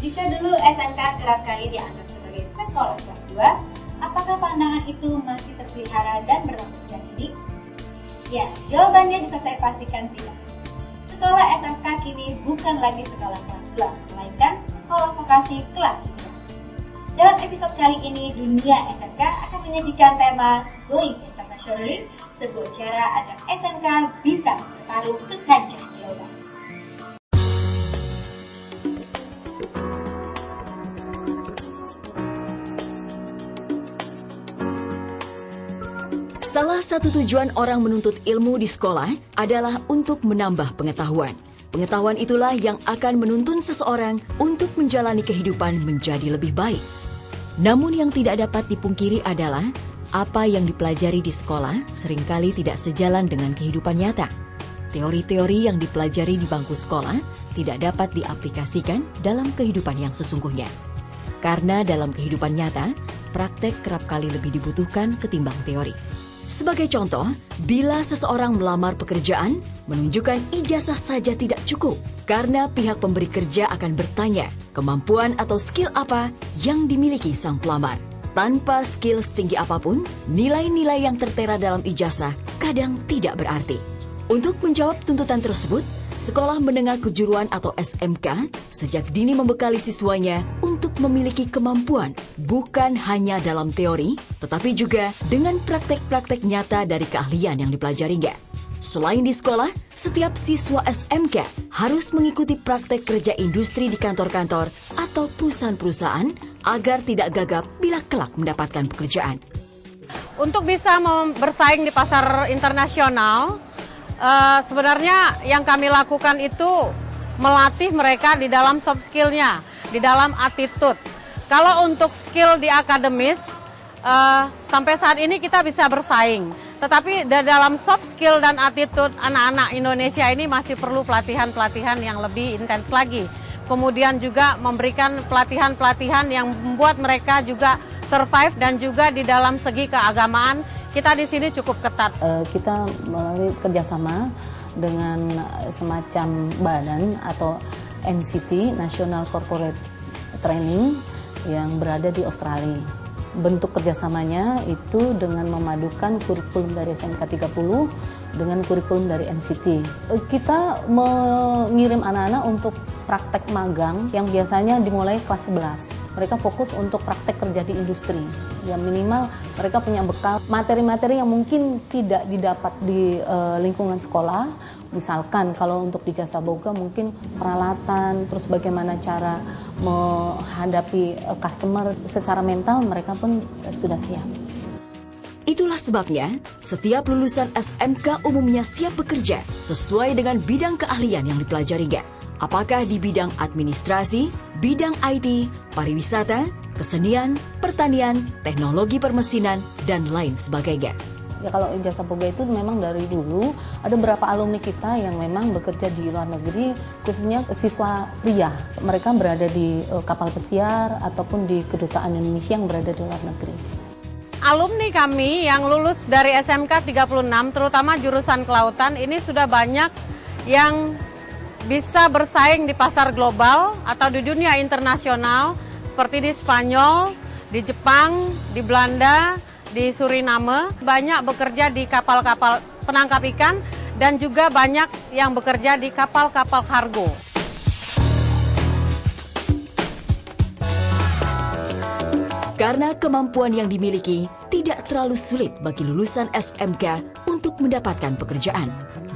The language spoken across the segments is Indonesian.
Jika dulu SMK kerap kali dianggap sebagai sekolah kelas 2, apakah pandangan itu masih terpelihara dan berlaku sejak ini? Ya, jawabannya bisa saya pastikan tidak. Sekolah SMK kini bukan lagi sekolah kelas 2, melainkan sekolah vokasi kelas 3. Dalam episode kali ini, dunia SMK akan menyajikan tema Going Internationally, sebuah cara agar SMK bisa bertarung ke kancah global. Salah satu tujuan orang menuntut ilmu di sekolah adalah untuk menambah pengetahuan. Pengetahuan itulah yang akan menuntun seseorang untuk menjalani kehidupan menjadi lebih baik. Namun yang tidak dapat dipungkiri adalah apa yang dipelajari di sekolah seringkali tidak sejalan dengan kehidupan nyata. Teori-teori yang dipelajari di bangku sekolah tidak dapat diaplikasikan dalam kehidupan yang sesungguhnya. Karena dalam kehidupan nyata, praktek kerap kali lebih dibutuhkan ketimbang teori. Sebagai contoh, bila seseorang melamar pekerjaan, menunjukkan ijazah saja tidak cukup karena pihak pemberi kerja akan bertanya kemampuan atau skill apa yang dimiliki sang pelamar. Tanpa skill setinggi apapun, nilai-nilai yang tertera dalam ijazah kadang tidak berarti. Untuk menjawab tuntutan tersebut, Sekolah Menengah Kejuruan atau SMK sejak dini membekali siswanya untuk memiliki kemampuan bukan hanya dalam teori, tetapi juga dengan praktek-praktek nyata dari keahlian yang dipelajarinya. Selain di sekolah, setiap siswa SMK harus mengikuti praktek kerja industri di kantor-kantor atau perusahaan-perusahaan agar tidak gagap bila kelak mendapatkan pekerjaan. Untuk bisa bersaing di pasar internasional, sebenarnya yang kami lakukan itu melatih mereka di dalam soft skill-nya, di dalam attitude. Kalau untuk skill di akademis, sampai saat ini kita bisa bersaing. Tetapi di dalam soft skill dan attitude, anak-anak Indonesia ini masih perlu pelatihan-pelatihan yang lebih intens lagi. Kemudian juga memberikan pelatihan-pelatihan yang membuat mereka juga survive dan juga di dalam segi keagamaan, kita di sini cukup ketat. Kita melalui kerjasama dengan semacam badan atau NCT, National Corporate Training, yang berada di Australia. Bentuk kerjasamanya itu dengan memadukan kurikulum dari SMK 30 dengan kurikulum dari NCT. Kita mengirim anak-anak untuk praktek magang yang biasanya dimulai kelas 11. Mereka fokus untuk praktek kerja di industri. Ya minimal mereka punya bekal materi-materi yang mungkin tidak didapat di lingkungan sekolah. Misalkan kalau untuk di jasa boga mungkin peralatan, terus bagaimana cara menghadapi customer secara mental, mereka pun sudah siap. Itulah sebabnya, setiap lulusan SMK umumnya siap bekerja sesuai dengan bidang keahlian yang dipelajarinya. Apakah di bidang administrasi, bidang IT, pariwisata, kesenian, pertanian, teknologi permesinan, dan lain sebagainya. Ya kalau jasa boga itu memang dari dulu ada beberapa alumni kita yang memang bekerja di luar negeri, khususnya siswa pria. Mereka berada di kapal pesiar ataupun di kedutaan Indonesia yang berada di luar negeri. Alumni kami yang lulus dari SMK 36, terutama jurusan kelautan, ini sudah banyak yang bisa bersaing di pasar global atau di dunia internasional seperti di Spanyol, di Jepang, di Belanda, di Suriname. Banyak bekerja di kapal-kapal penangkap ikan dan juga banyak yang bekerja di kapal-kapal kargo. Karena kemampuan yang dimiliki tidak terlalu sulit bagi lulusan SMK untuk mendapatkan pekerjaan.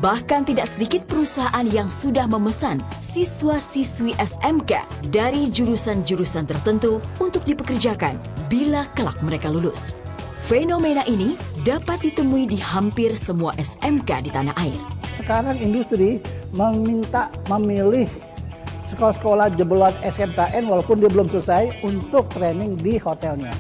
Bahkan tidak sedikit perusahaan yang sudah memesan siswa-siswi SMK dari jurusan-jurusan tertentu untuk dipekerjakan bila kelak mereka lulus. Fenomena ini dapat ditemui di hampir semua SMK di tanah air. Sekarang industri memilih sekolah-sekolah jebolan SMKN walaupun dia belum selesai untuk training di hotelnya.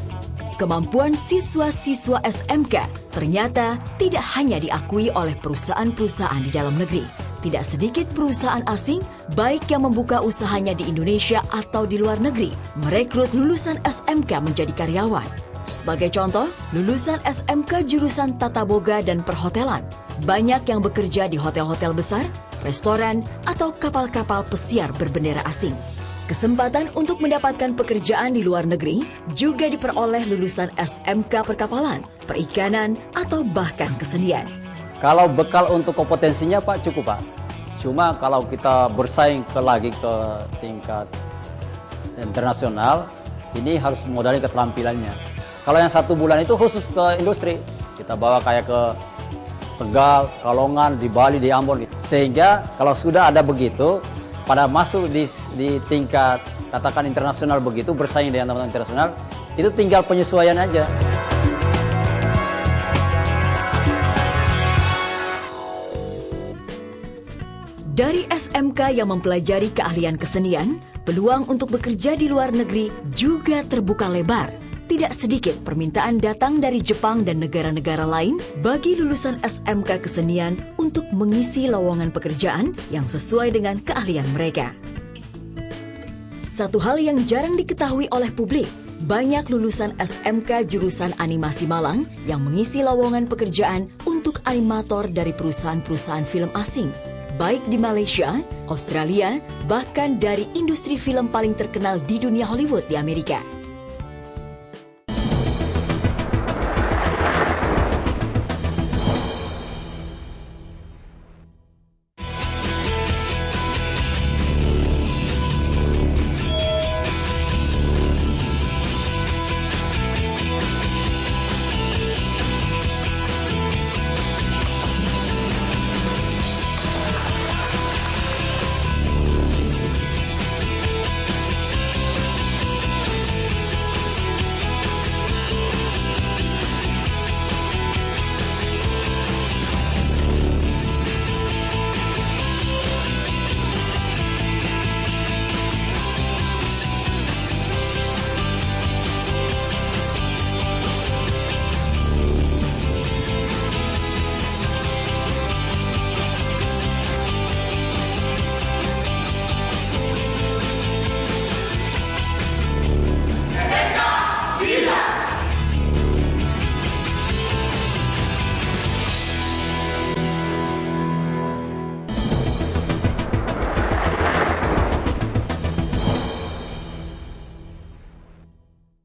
Kemampuan siswa-siswa SMK ternyata tidak hanya diakui oleh perusahaan-perusahaan di dalam negeri. Tidak sedikit perusahaan asing, baik yang membuka usahanya di Indonesia atau di luar negeri, merekrut lulusan SMK menjadi karyawan. Sebagai contoh, lulusan SMK jurusan Tata Boga dan Perhotelan, banyak yang bekerja di hotel-hotel besar, restoran, atau kapal-kapal pesiar berbendera asing. Kesempatan untuk mendapatkan pekerjaan di luar negeri juga diperoleh lulusan SMK perkapalan, perikanan, atau bahkan kesenian. Kalau bekal untuk kompetensinya Pak cukup Pak. Cuma kalau kita bersaing lagi ke tingkat internasional, ini harus modalin keterampilannya. Kalau yang 1 bulan itu khusus ke industri, kita bawa kayak ke Tegal, Kalongan, di Bali, di Ambon. Sehingga kalau sudah ada begitu, pada masuk di tingkat katakan internasional begitu, bersaing dengan teman-teman internasional, itu tinggal penyesuaian aja. Dari SMK yang mempelajari keahlian kesenian, peluang untuk bekerja di luar negeri juga terbuka lebar. Tidak sedikit permintaan datang dari Jepang dan negara-negara lain bagi lulusan SMK kesenian untuk mengisi lowongan pekerjaan yang sesuai dengan keahlian mereka. Satu hal yang jarang diketahui oleh publik, banyak lulusan SMK jurusan animasi Malang yang mengisi lowongan pekerjaan untuk animator dari perusahaan-perusahaan film asing, baik di Malaysia, Australia, bahkan dari industri film paling terkenal di dunia Hollywood di Amerika.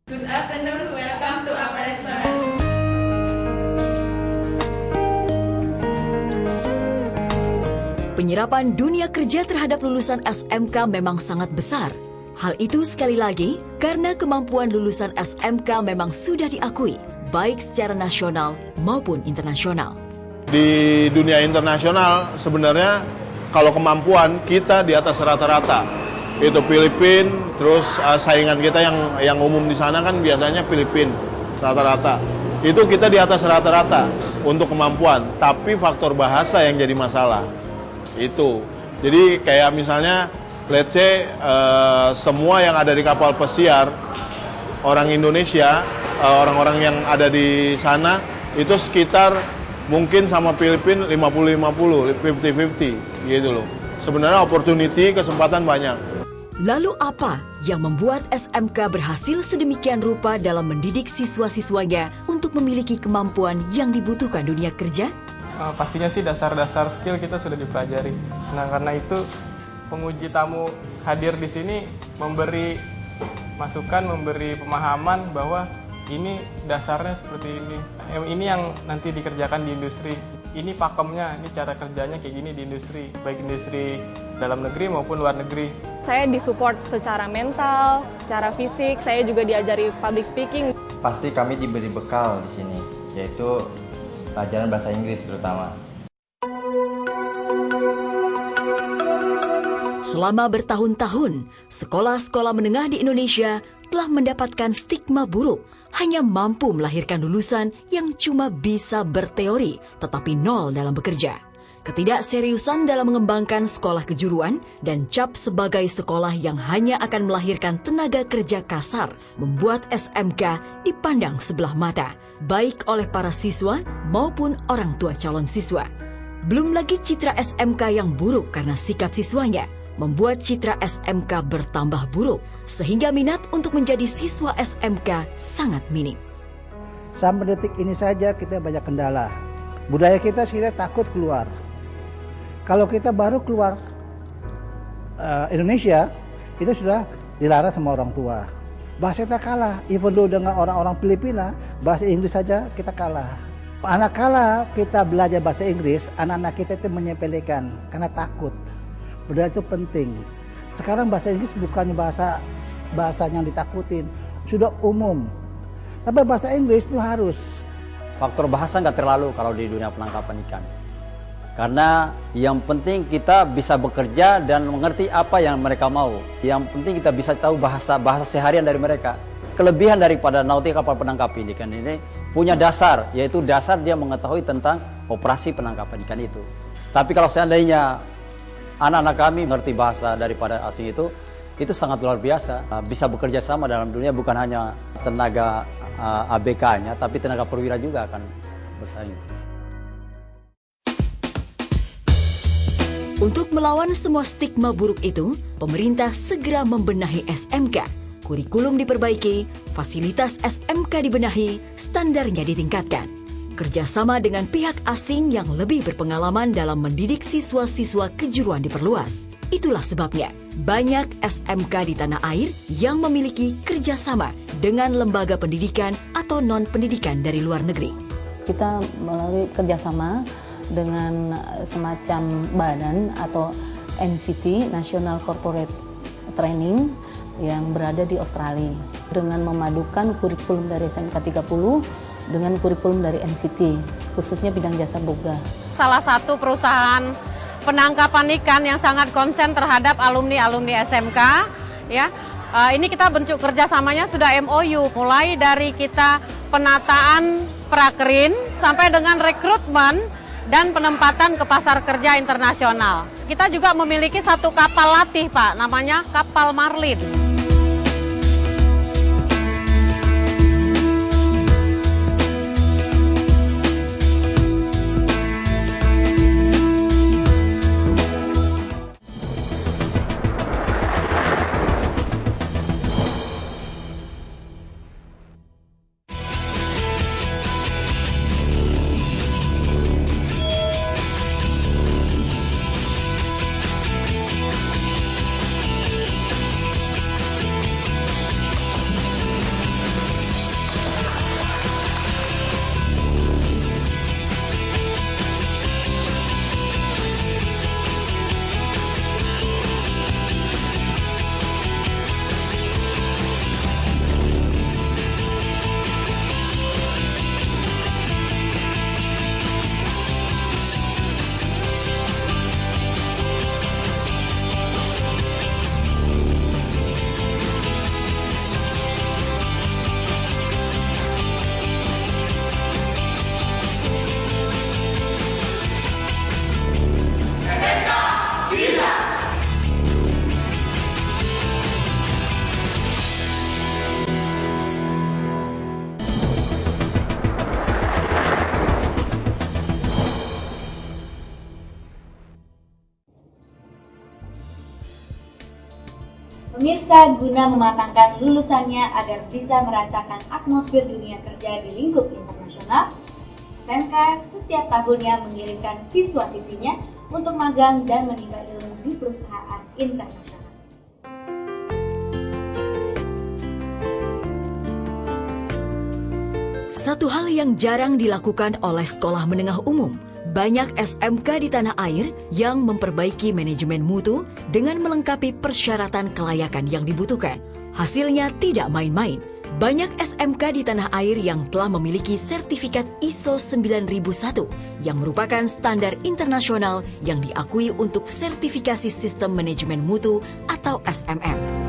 Good afternoon, welcome to our restaurant. Penyerapan dunia kerja terhadap lulusan SMK memang sangat besar. Hal itu sekali lagi karena kemampuan lulusan SMK memang sudah diakui, baik secara nasional maupun internasional. Di dunia internasional sebenarnya kalau kemampuan kita di atas rata-rata. Itu Filipina, terus saingan kita yang umum di sana kan biasanya Filipina rata-rata. Itu kita di atas rata-rata untuk kemampuan, tapi faktor bahasa yang jadi masalah. Itu. Jadi kayak misalnya let's say semua yang ada di kapal pesiar orang Indonesia, orang-orang yang ada di sana itu sekitar mungkin sama Filipina 50-50, 50-50 gitu loh. Sebenarnya opportunity, kesempatan banyak. Lalu apa yang membuat SMK berhasil sedemikian rupa dalam mendidik siswa-siswanya untuk memiliki kemampuan yang dibutuhkan dunia kerja? Pastinya sih dasar-dasar skill kita sudah dipelajari. Nah, karena itu penguji tamu hadir di sini memberi masukan, memberi pemahaman bahwa ini dasarnya seperti ini. Ini yang nanti dikerjakan di industri. Ini pakemnya, ini cara kerjanya kayak gini di industri, baik industri dalam negeri maupun luar negeri. Saya disupport secara mental, secara fisik, saya juga diajari public speaking. Pasti kami diberi bekal di sini, yaitu pelajaran bahasa Inggris terutama. Selama bertahun-tahun, sekolah-sekolah menengah di Indonesia telah mendapatkan stigma buruk, hanya mampu melahirkan lulusan yang cuma bisa berteori, tetapi nol dalam bekerja. Ketidakseriusan dalam mengembangkan sekolah kejuruan dan cap sebagai sekolah yang hanya akan melahirkan tenaga kerja kasar membuat SMK dipandang sebelah mata, baik oleh para siswa maupun orang tua calon siswa. Belum lagi citra SMK yang buruk karena sikap siswanya, membuat citra SMK bertambah buruk, sehingga minat untuk menjadi siswa SMK sangat minim. Sampai detik ini saja kita banyak kendala. Budaya kita takut keluar. Kalau kita baru keluar Indonesia, itu sudah dilarang sama orang tua. Bahasa kita kalah, even though dengan orang-orang Filipina, bahasa Inggris saja kita kalah. Anak kala kita belajar bahasa Inggris, anak-anak kita itu menyepelekan karena takut. Padahal itu penting. Sekarang bahasa Inggris bukannya bahasa yang ditakutin, sudah umum. Tapi bahasa Inggris itu harus. Faktor bahasa nggak terlalu kalau di dunia penangkapan ikan. Karena yang penting kita bisa bekerja dan mengerti apa yang mereka mau. Yang penting kita bisa tahu bahasa seharian dari mereka. Kelebihan daripada nautik kapal penangkap ikan ini punya dasar, yaitu dasar dia mengetahui tentang operasi penangkapan ikan itu. Tapi kalau seandainya anak-anak kami mengerti bahasa daripada asing itu sangat luar biasa. Bisa bekerja sama dalam dunia, bukan hanya tenaga ABK-nya, tapi tenaga perwira juga akan bersaing. Untuk melawan semua stigma buruk itu, pemerintah segera membenahi SMK. Kurikulum diperbaiki, fasilitas SMK dibenahi, standarnya ditingkatkan. Kerjasama dengan pihak asing yang lebih berpengalaman dalam mendidik siswa-siswa kejuruan diperluas. Itulah sebabnya banyak SMK di tanah air yang memiliki kerjasama dengan lembaga pendidikan atau non-pendidikan dari luar negeri. Kita melalui kerjasama dengan semacam badan atau NCT, National Corporate Training, yang berada di Australia. Dengan memadukan kurikulum dari SMK 30 dengan kurikulum dari NCT, khususnya bidang jasa boga. Salah satu perusahaan penangkapan ikan yang sangat konsen terhadap alumni-alumni SMK, ya. Ini kita bentuk kerjasamanya sudah MOU, mulai dari kita penataan prakerin sampai dengan rekrutmen dan penempatan ke pasar kerja internasional. Kita juga memiliki satu kapal latih, Pak, namanya kapal Marlin. Pemirsa, guna mematangkan lulusannya agar bisa merasakan atmosfer dunia kerja di lingkup internasional, SMK setiap tahunnya mengirimkan siswa-siswinya untuk magang dan menimba ilmu di perusahaan internasional. Satu hal yang jarang dilakukan oleh sekolah menengah umum, banyak SMK di tanah air yang memperbaiki manajemen mutu dengan melengkapi persyaratan kelayakan yang dibutuhkan. Hasilnya tidak main-main. Banyak SMK di tanah air yang telah memiliki sertifikat ISO 9001 yang merupakan standar internasional yang diakui untuk sertifikasi sistem manajemen mutu atau SMM.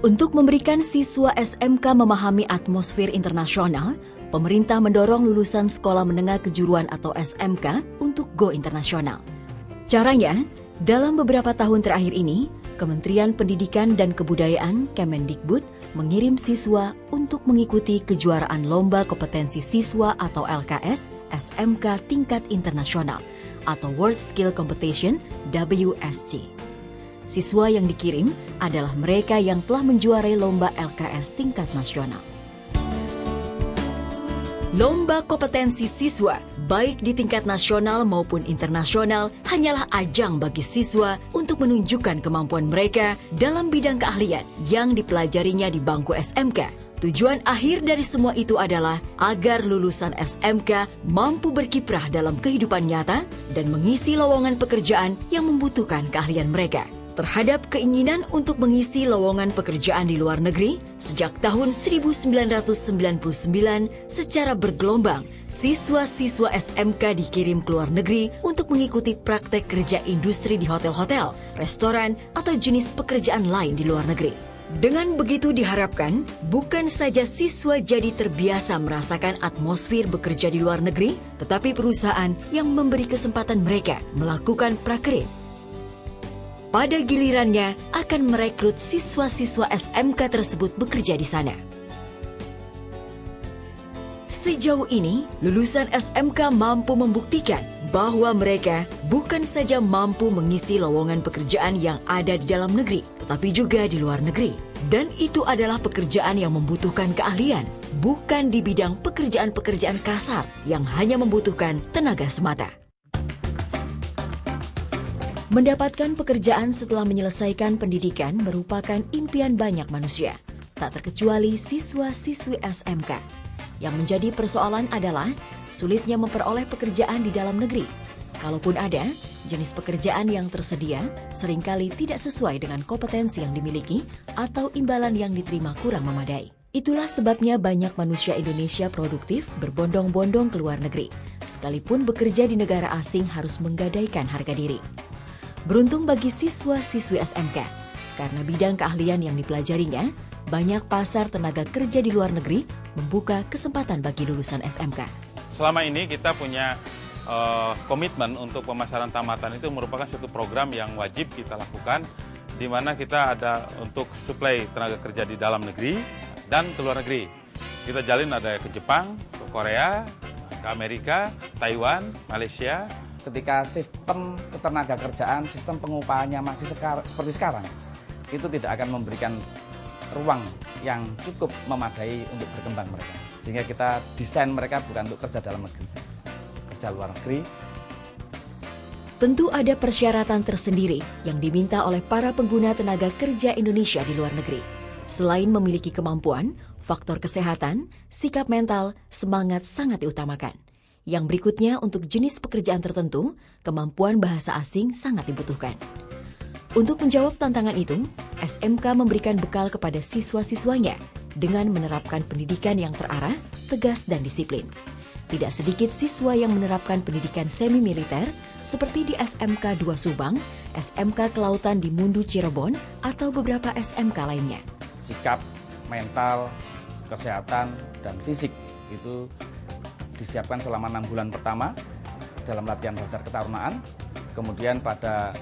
Untuk memberikan siswa SMK memahami atmosfer internasional, pemerintah mendorong lulusan sekolah menengah kejuruan atau SMK untuk go internasional. Caranya, dalam beberapa tahun terakhir ini, Kementerian Pendidikan dan Kebudayaan Kemendikbud mengirim siswa untuk mengikuti kejuaraan Lomba Kompetensi Siswa atau LKS SMK tingkat internasional atau World Skill Competition WSC. Siswa yang dikirim adalah mereka yang telah menjuarai lomba LKS tingkat nasional. Lomba kompetensi siswa, baik di tingkat nasional maupun internasional, hanyalah ajang bagi siswa untuk menunjukkan kemampuan mereka dalam bidang keahlian yang dipelajarinya di bangku SMK. Tujuan akhir dari semua itu adalah agar lulusan SMK mampu berkiprah dalam kehidupan nyata dan mengisi lowongan pekerjaan yang membutuhkan keahlian mereka. Terhadap keinginan untuk mengisi lowongan pekerjaan di luar negeri, sejak tahun 1999 secara bergelombang, siswa-siswa SMK dikirim ke luar negeri untuk mengikuti praktek kerja industri di hotel-hotel, restoran, atau jenis pekerjaan lain di luar negeri. Dengan begitu diharapkan, bukan saja siswa jadi terbiasa merasakan atmosfer bekerja di luar negeri, tetapi perusahaan yang memberi kesempatan mereka melakukan prakerja pada gilirannya akan merekrut siswa-siswa SMK tersebut bekerja di sana. Sejauh ini, lulusan SMK mampu membuktikan bahwa mereka bukan saja mampu mengisi lowongan pekerjaan yang ada di dalam negeri, tetapi juga di luar negeri. Dan itu adalah pekerjaan yang membutuhkan keahlian, bukan di bidang pekerjaan-pekerjaan kasar yang hanya membutuhkan tenaga semata. Mendapatkan pekerjaan setelah menyelesaikan pendidikan merupakan impian banyak manusia, tak terkecuali siswa-siswi SMK. Yang menjadi persoalan adalah sulitnya memperoleh pekerjaan di dalam negeri. Kalaupun ada, jenis pekerjaan yang tersedia seringkali tidak sesuai dengan kompetensi yang dimiliki atau imbalan yang diterima kurang memadai. Itulah sebabnya banyak manusia Indonesia produktif berbondong-bondong ke luar negeri, sekalipun bekerja di negara asing harus menggadaikan harga diri. Beruntung bagi siswa-siswi SMK, karena bidang keahlian yang dipelajarinya, banyak pasar tenaga kerja di luar negeri membuka kesempatan bagi lulusan SMK. Selama ini kita punya komitmen untuk pemasaran tamatan itu merupakan suatu program yang wajib kita lakukan, di mana kita ada untuk suplai tenaga kerja di dalam negeri dan ke luar negeri. Kita jalin ada ke Jepang, ke Korea, ke Amerika, Taiwan, Malaysia. Ketika sistem ketenaga kerjaan, sistem pengupahannya masih seperti sekarang, itu tidak akan memberikan ruang yang cukup memadai untuk berkembang mereka. Sehingga kita desain mereka bukan untuk kerja dalam negeri, kerja luar negeri. Tentu ada persyaratan tersendiri yang diminta oleh para pengguna tenaga kerja Indonesia di luar negeri. Selain memiliki kemampuan, faktor kesehatan, sikap mental, semangat sangat diutamakan. Yang berikutnya, untuk jenis pekerjaan tertentu, kemampuan bahasa asing sangat dibutuhkan. Untuk menjawab tantangan itu, SMK memberikan bekal kepada siswa-siswanya dengan menerapkan pendidikan yang terarah, tegas, dan disiplin. Tidak sedikit siswa yang menerapkan pendidikan semi-militer seperti di SMK 2 Subang, SMK Kelautan di Mundu Cirebon, atau beberapa SMK lainnya. Sikap, mental, kesehatan, dan fisik itu disiapkan selama 6 bulan pertama dalam latihan dasar ketarunaan. Kemudian pada